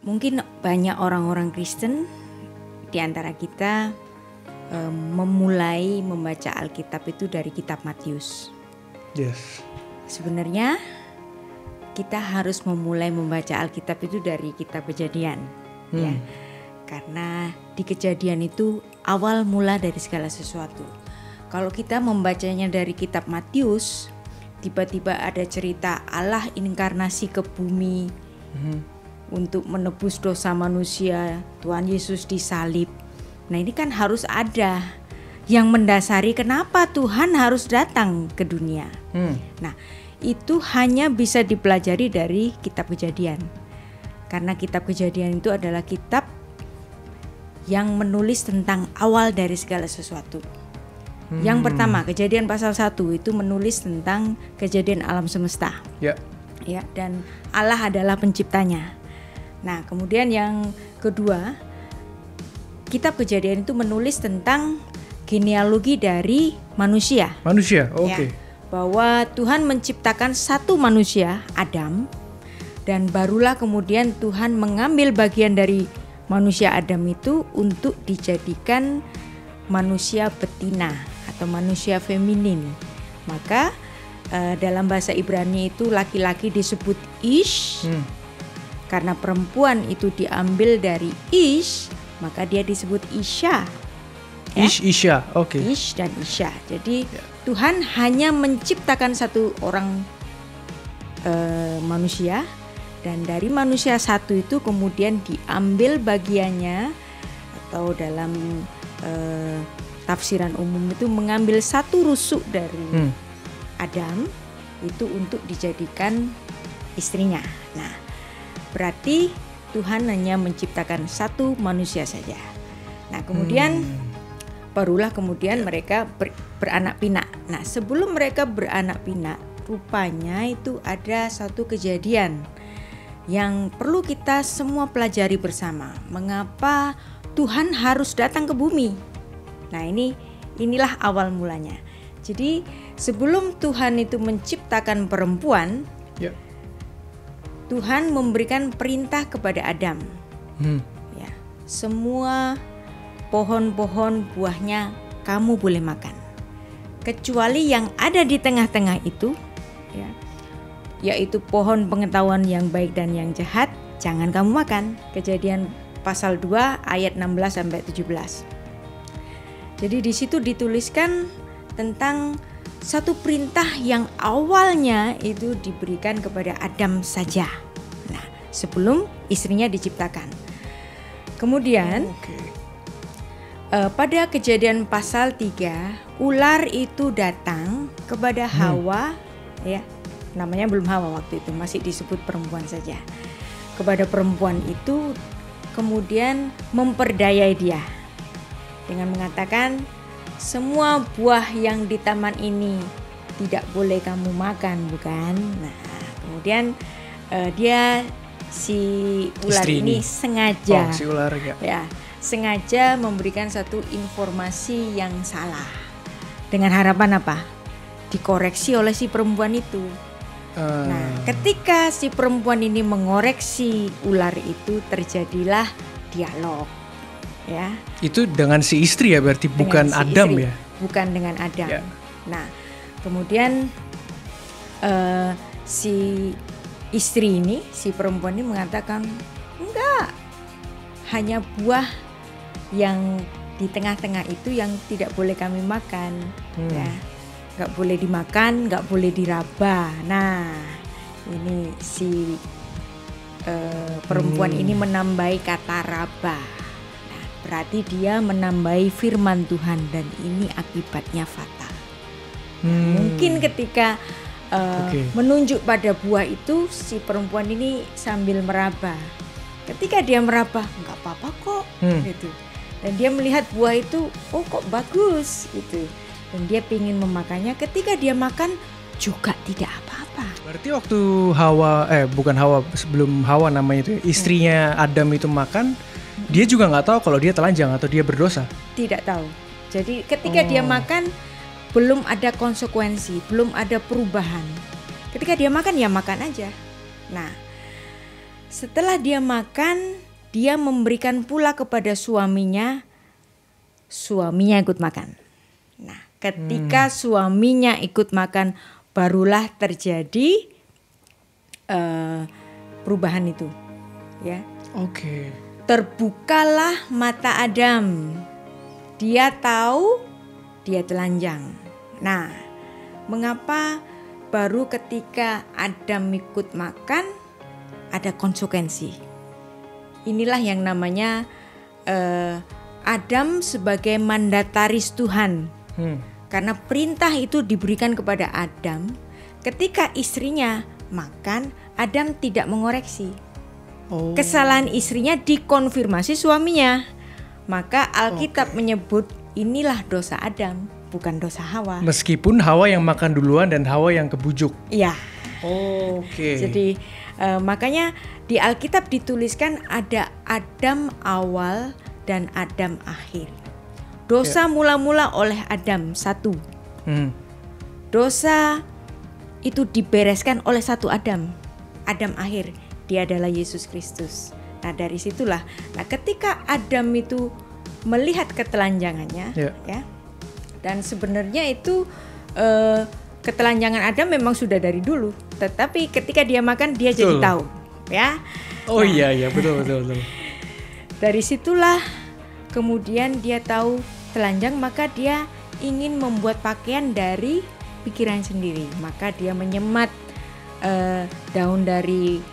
Mungkin banyak orang-orang Kristen di antara kita memulai membaca Alkitab itu dari kitab Matius. Yes. Sebenarnya kita harus memulai membaca Alkitab itu dari kitab Kejadian, ya. Karena di Kejadian itu awal mula dari segala sesuatu. Kalau kita membacanya dari kitab Matius, tiba-tiba ada cerita Allah inkarnasi ke bumi untuk menebus dosa manusia, Tuhan Yesus disalib. Nah, ini kan harus ada yang mendasari kenapa Tuhan harus datang ke dunia. Nah, itu hanya bisa dipelajari dari kitab Kejadian. Karena kitab Kejadian itu adalah kitab yang menulis tentang awal dari segala sesuatu. Yang pertama, Kejadian pasal 1 itu menulis tentang kejadian alam semesta. Ya. Ya, dan Allah adalah penciptanya. Nah, kemudian yang kedua, kitab Kejadian itu menulis tentang genealogi dari manusia. Manusia, oke. Ya, bahwa Tuhan menciptakan satu manusia, Adam, dan barulah kemudian Tuhan mengambil bagian dari manusia Adam itu untuk dijadikan manusia betina atau manusia feminin. Maka dalam bahasa Ibrani itu laki-laki disebut Ish. Karena perempuan itu diambil dari Ish, maka dia disebut Isha. Ya? Isha, oke. Ish dan Isha. Jadi Tuhan hanya menciptakan satu orang manusia, dan dari manusia satu itu kemudian diambil bagiannya, atau dalam tafsiran umum itu mengambil satu rusuk dari Adam itu untuk dijadikan istrinya. Nah, berarti Tuhan hanya menciptakan satu manusia saja. Nah, kemudian barulah kemudian mereka beranak pinak. Nah, sebelum mereka beranak pinak, rupanya itu ada satu kejadian yang perlu kita semua pelajari bersama. Mengapa Tuhan harus datang ke bumi? Nah, inilah awal mulanya. Jadi sebelum Tuhan itu menciptakan perempuan, Tuhan memberikan perintah kepada Adam. Ya, semua pohon-pohon buahnya kamu boleh makan, kecuali yang ada di tengah-tengah itu, ya, yaitu pohon pengetahuan yang baik dan yang jahat, jangan kamu makan. Kejadian pasal 2 ayat 16 sampai 17. Jadi di situ dituliskan tentang satu perintah yang awalnya itu diberikan kepada Adam saja. Nah, sebelum istrinya diciptakan. Kemudian pada Kejadian pasal 3, ular itu datang kepada Hawa, ya. Namanya belum Hawa waktu itu, masih disebut perempuan saja. Kepada perempuan itu kemudian memperdayai dia dengan mengatakan, semua buah yang di taman ini tidak boleh kamu makan, bukan? Nah, kemudian si ular ini sengaja, si ular, ya, sengaja memberikan satu informasi yang salah. Dengan harapan apa? Dikoreksi oleh si perempuan itu. Nah, ketika si perempuan ini mengoreksi ular itu, terjadilah dialog. Ya. Itu dengan si istri ya, berarti bukan si Adam istri, ya? Bukan dengan Adam. Ya. Nah, kemudian si istri ini, si perempuan ini mengatakan, enggak, hanya buah yang di tengah-tengah itu yang tidak boleh kami makan, ya, nggak boleh dimakan, nggak boleh diraba. Nah, ini si perempuan ini menambahi kata raba. Berarti dia menambahi firman Tuhan, dan ini akibatnya fatal. Mungkin ketika menunjuk pada buah itu, si perempuan ini sambil meraba. Ketika dia meraba, nggak apa-apa kok, gitu. Dan dia melihat buah itu, oh kok bagus, gitu. Dan dia ingin memakannya. Ketika dia makan juga tidak apa-apa. Berarti waktu sebelum Hawa namanya itu, istrinya Adam itu makan, dia juga nggak tahu kalau dia telanjang atau dia berdosa? Tidak tahu. Jadi ketika dia makan, belum ada konsekuensi, belum ada perubahan. Ketika dia makan, ya makan aja. Nah, Setelah dia makan, dia memberikan pula kepada suaminya. Suaminya ikut makan. Nah, ketika suaminya ikut makan, barulah terjadi perubahan itu, ya. Oke. Terbukalah mata Adam. Dia tahu dia telanjang. Nah, mengapa baru ketika Adam ikut makan ada konsekuensi? Inilah yang namanya Adam sebagai mandataris Tuhan. Karena perintah itu diberikan kepada Adam. Ketika istrinya makan, Adam tidak mengoreksi. Kesalahan istrinya dikonfirmasi suaminya. Maka Alkitab menyebut inilah dosa Adam, bukan dosa Hawa. Meskipun Hawa yang makan duluan dan Hawa yang kebujuk. Iya. Oke. Jadi makanya di Alkitab dituliskan ada Adam awal dan Adam akhir. Dosa mula-mula oleh Adam satu. Dosa itu dibereskan oleh satu Adam. Adam akhir, dia adalah Yesus Kristus. Nah, dari situlah. Nah, ketika Adam itu melihat ketelanjangannya, ya. Dan sebenarnya itu ketelanjangan Adam memang sudah dari dulu. Tetapi ketika dia makan, dia jadi tahu, ya. Iya, betul. Dari situlah kemudian dia tahu telanjang, maka dia ingin membuat pakaian dari pikiran sendiri. Maka dia menyemat daun dari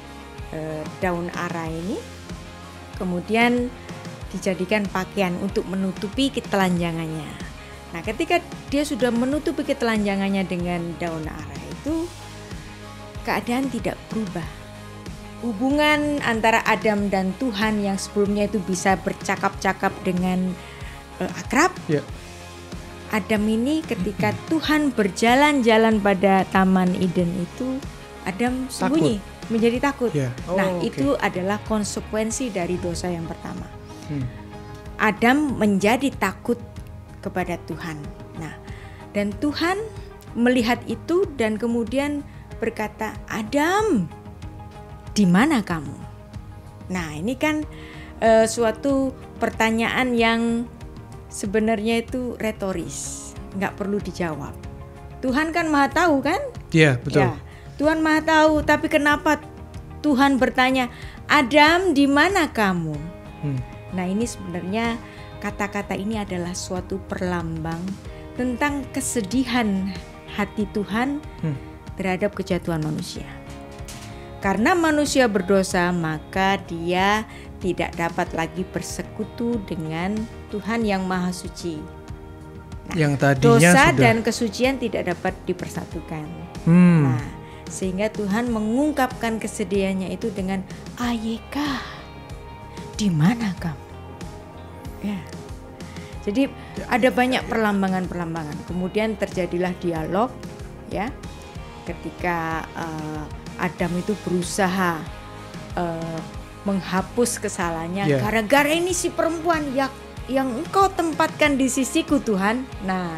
daun ara ini, kemudian dijadikan pakaian untuk menutupi ketelanjangannya. Nah, ketika dia sudah menutupi ketelanjangannya dengan daun ara itu, keadaan tidak berubah. Hubungan antara Adam dan Tuhan yang sebelumnya itu bisa bercakap-cakap dengan akrab. Adam ini ketika Tuhan berjalan-jalan pada Taman Eden itu, Adam sembunyi, menjadi takut. Itu adalah konsekuensi dari dosa yang pertama. Adam menjadi takut kepada Tuhan. Nah, dan Tuhan melihat itu dan kemudian berkata, Adam, di mana kamu? Nah, ini kan suatu pertanyaan yang sebenarnya itu retoris, nggak perlu dijawab. Tuhan kan maha tahu kan? Iya, betul. Ya, Tuhan maha tahu, tapi kenapa Tuhan bertanya, Adam di mana kamu? Nah, ini sebenarnya kata-kata ini adalah suatu perlambang tentang kesedihan hati Tuhan terhadap kejatuhan manusia. Karena manusia berdosa, maka dia tidak dapat lagi bersekutu dengan Tuhan yang Maha Suci. Nah, yang tadinya dosa sudah... dan kesucian tidak dapat dipersatukan. Nah, sehingga Tuhan mengungkapkan kesedihannya itu dengan Ayeka, di mana kamu? Ya. Jadi ada banyak perlambangan-perlambangan. Kemudian terjadilah dialog, ya, ketika Adam itu berusaha menghapus kesalahannya gara-gara ini si perempuan yang engkau tempatkan di sisiku Tuhan. Nah,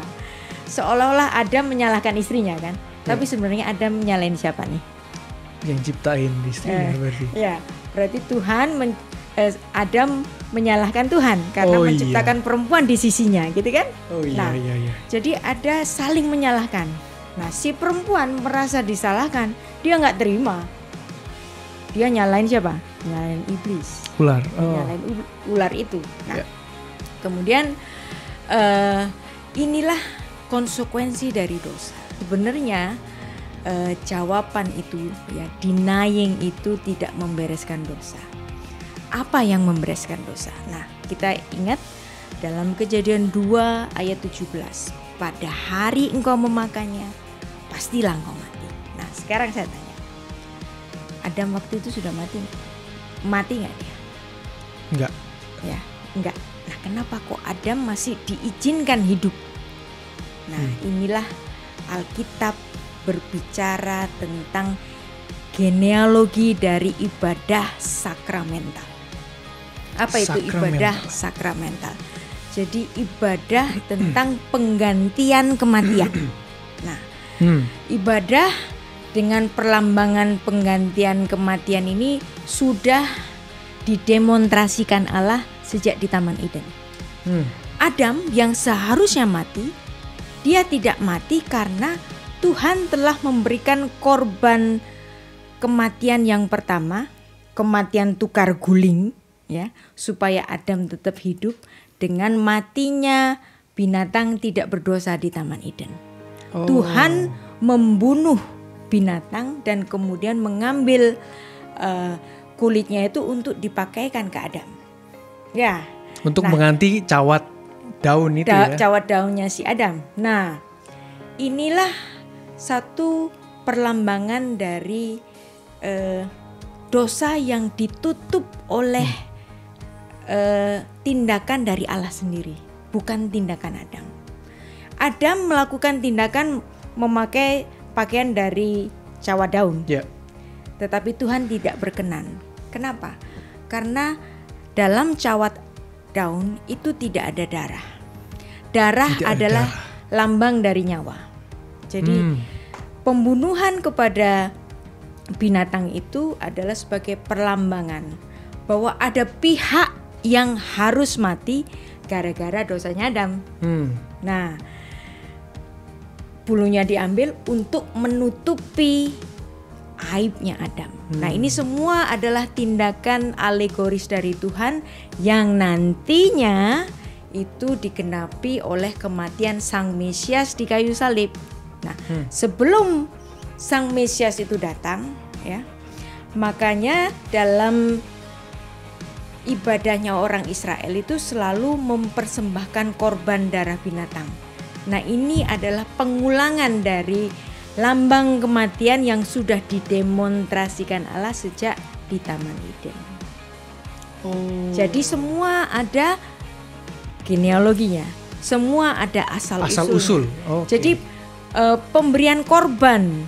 seolah-olah Adam menyalahkan istrinya kan, tapi sebenarnya Adam menyalahin siapa nih? Yang ciptain istrinya berarti. Ya, berarti Tuhan Adam menyalahkan Tuhan karena menciptakan perempuan di sisinya, gitu kan? Iya. Jadi ada saling menyalahkan. Nah, si perempuan merasa disalahkan, dia nggak terima. Dia nyalain siapa? Nyalain iblis. Ular. Nyalain ular itu. Nah, kemudian inilah konsekuensi dari dosa. Sebenarnya jawaban itu, ya, denying itu tidak membereskan dosa. Apa yang membereskan dosa? Nah, kita ingat dalam Kejadian 2 ayat 17. Pada hari engkau memakannya, pastilah engkau mati. Nah, sekarang saya tanya, Adam waktu itu sudah mati? Mati nggak dia? Enggak. Ya, enggak. Nah, kenapa kok Adam masih diizinkan hidup? Nah, inilah Alkitab berbicara tentang genealogi dari ibadah sakramental. Apa itu ibadah sakramental? Jadi ibadah tentang penggantian kematian. Nah, ibadah dengan perlambangan penggantian kematian ini sudah didemonstrasikan Allah sejak di Taman Eden. Adam yang seharusnya mati, dia tidak mati karena Tuhan telah memberikan korban kematian yang pertama, kematian tukar guling, ya, supaya Adam tetap hidup dengan matinya binatang tidak berdosa di Taman Eden. Tuhan membunuh binatang dan kemudian mengambil kulitnya itu untuk dipakaikan ke Adam. Ya. Untuk mengganti cawat daun itu ya. Cawat daunnya si Adam. Nah, inilah satu perlambangan dari dosa yang ditutup oleh tindakan dari Allah sendiri, bukan tindakan Adam. Adam melakukan tindakan memakai pakaian dari cawat daun. Tetapi Tuhan tidak berkenan. Kenapa? Karena dalam cawat daun itu tidak ada darah. Darah adalah lambang dari nyawa. Jadi pembunuhan kepada binatang itu adalah sebagai perlambangan bahwa ada pihak yang harus mati gara-gara dosanya Adam. Nah, bulunya diambil untuk menutupi aibnya Adam. Nah, ini semua adalah tindakan alegoris dari Tuhan yang nantinya itu digenapi oleh kematian Sang Mesias di kayu salib. Nah, sebelum Sang Mesias itu datang, ya, makanya dalam ibadahnya orang Israel itu selalu mempersembahkan korban darah binatang. Nah, ini adalah pengulangan dari lambang kematian yang sudah didemonstrasikan Allah sejak di Taman Eden. Jadi semua ada genealoginya, semua ada asal usul. Jadi pemberian korban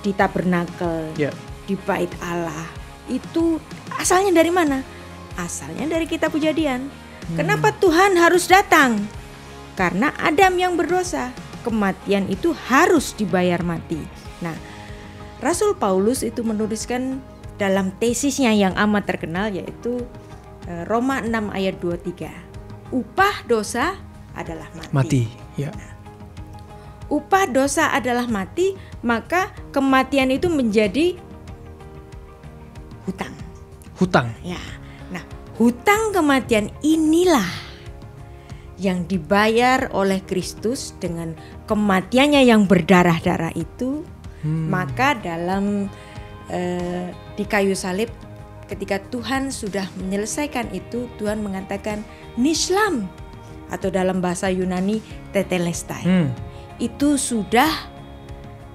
di tabernakel, di bait Allah itu asalnya dari mana? Asalnya dari kitab Kejadian. Kenapa Tuhan harus datang? Karena Adam yang berdosa, kematian itu harus dibayar mati. Nah, Rasul Paulus itu menuliskan dalam tesisnya yang amat terkenal, yaitu Roma 6 ayat 23. Upah dosa adalah mati. Nah, upah dosa adalah mati, maka kematian itu menjadi hutang. Ya. Nah, hutang kematian inilah yang dibayar oleh Kristus dengan kematiannya yang berdarah-darah itu. Maka dalam di kayu salib, ketika Tuhan sudah menyelesaikan itu, Tuhan mengatakan nislam, atau dalam bahasa Yunani tetelestai. Itu sudah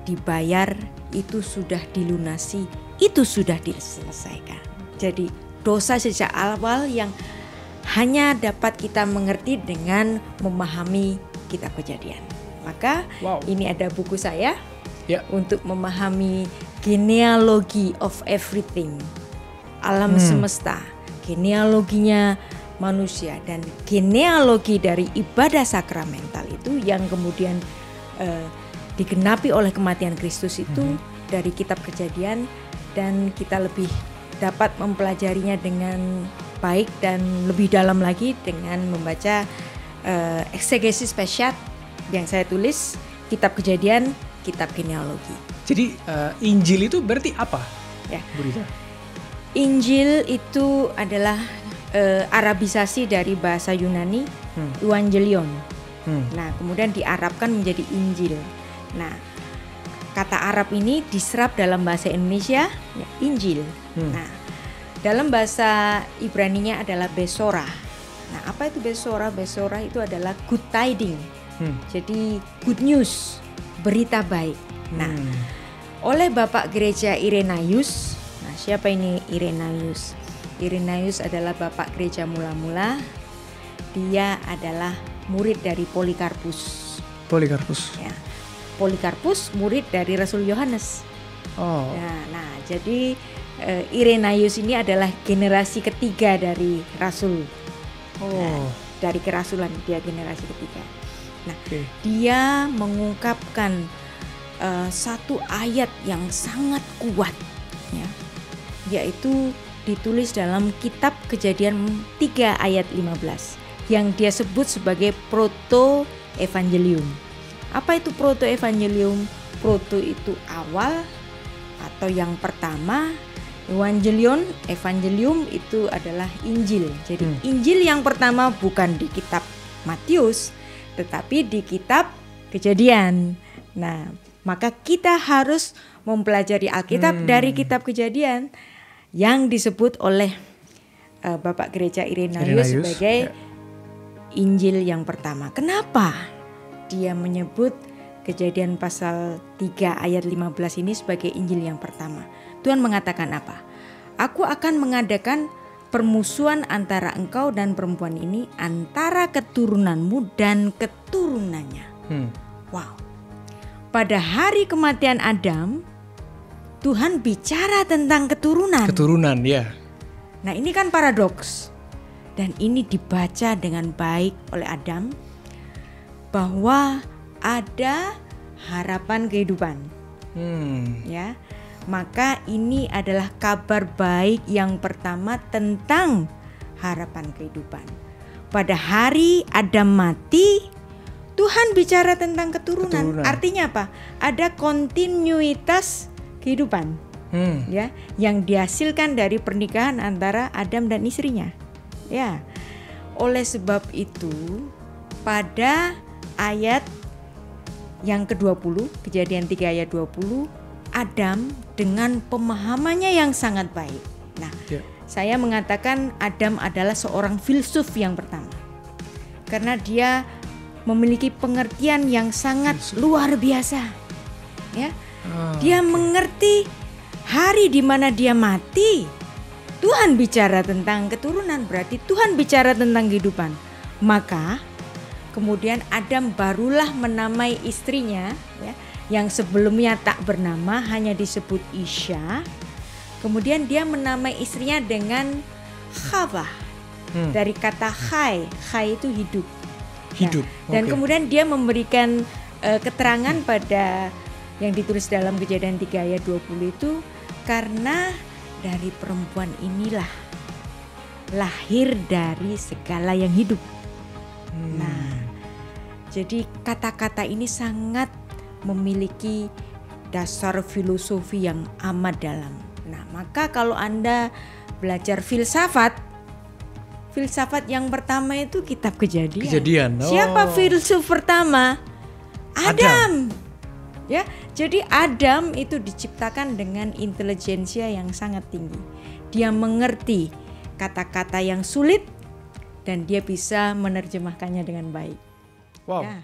dibayar, itu sudah dilunasi, itu sudah diselesaikan. Jadi dosa sejak awal yang hanya dapat kita mengerti dengan memahami kitab Kejadian. Maka ini ada buku saya untuk memahami genealogy of everything, alam semesta, genealoginya manusia dan genealogi dari ibadah sakramental itu yang kemudian digenapi oleh kematian Kristus itu dari kitab Kejadian, dan kita lebih dapat mempelajarinya dengan baik dan lebih dalam lagi dengan membaca eksegesis Peshat yang saya tulis, kitab Kejadian, kitab genealogi. Jadi Injil itu berarti apa? Ya. Berita. Injil itu adalah Arabisasi dari bahasa Yunani, Evangelion. Nah, kemudian diarabkan menjadi Injil. Nah, kata Arab ini diserap dalam bahasa Indonesia, ya, Injil. Nah, dalam bahasa Ibraninya adalah Besorah. Nah, apa itu Besorah? Besorah itu adalah good tiding. Jadi good news, berita baik. Nah, oleh Bapak Gereja Irenaeus. Nah, siapa ini Irenaeus? Irenaeus adalah Bapak Gereja mula-mula. Dia adalah murid dari Polikarpus. Ya. Polikarpus murid dari Rasul Yohanes. Nah, jadi Irenaeus ini adalah generasi ketiga dari Rasul. Nah, dari kerasulan dia generasi ketiga. Nah, dia mengungkapkan satu ayat yang sangat kuat, ya, yaitu ditulis dalam kitab Kejadian 3 ayat 15 yang dia sebut sebagai proto-evangelium. Apa itu proto-evangelium? Proto itu awal atau yang pertama. Evangelium itu adalah Injil. Jadi Injil yang pertama bukan di kitab Matius, tetapi di kitab Kejadian. Nah, maka kita harus mempelajari Alkitab dari kitab Kejadian yang disebut oleh Bapak Gereja Irenaeus sebagai Injil yang pertama. Kenapa dia menyebut Kejadian pasal 3 ayat 15 ini sebagai Injil yang pertama? Tuhan mengatakan apa? Aku akan mengadakan permusuhan antara engkau dan perempuan ini, antara keturunanmu dan keturunannya. Wow. Pada hari kematian Adam, Tuhan bicara tentang keturunan. Keturunan, ya. Nah, ini kan paradoks. Dan ini dibaca dengan baik oleh Adam bahwa ada harapan kehidupan. Ya. Maka ini adalah kabar baik yang pertama tentang harapan kehidupan. Pada hari Adam mati, Tuhan bicara tentang keturunan. Artinya apa? Ada kontinuitas kehidupan, ya, yang dihasilkan dari pernikahan antara Adam dan istrinya. Ya, oleh sebab itu pada ayat yang ke-20, Kejadian 3 ayat 20, Adam dengan pemahamannya yang sangat baik. Nah, saya mengatakan Adam adalah seorang filsuf yang pertama. Karena dia memiliki pengertian yang sangat luar biasa. Ya. Dia mengerti hari di mana dia mati, Tuhan bicara tentang keturunan, berarti Tuhan bicara tentang kehidupan. Maka kemudian Adam barulah menamai istrinya, ya, yang sebelumnya tak bernama, hanya disebut Isya. Kemudian dia menamai istrinya dengan Hawa, dari kata Hai. Hai itu hidup. Hidup. Nah, dan kemudian dia memberikan keterangan pada yang ditulis dalam Kejadian 3 ayat 20 itu, karena dari perempuan inilah lahir dari segala yang hidup. Nah, jadi kata-kata ini sangat memiliki dasar filosofi yang amat dalam. Nah, maka kalau Anda belajar filsafat yang pertama itu kitab Kejadian. Siapa filsuf pertama? Adam. Ya, jadi Adam itu diciptakan dengan intelijensia yang sangat tinggi. Dia mengerti kata-kata yang sulit dan dia bisa menerjemahkannya dengan baik. Wow. Ya.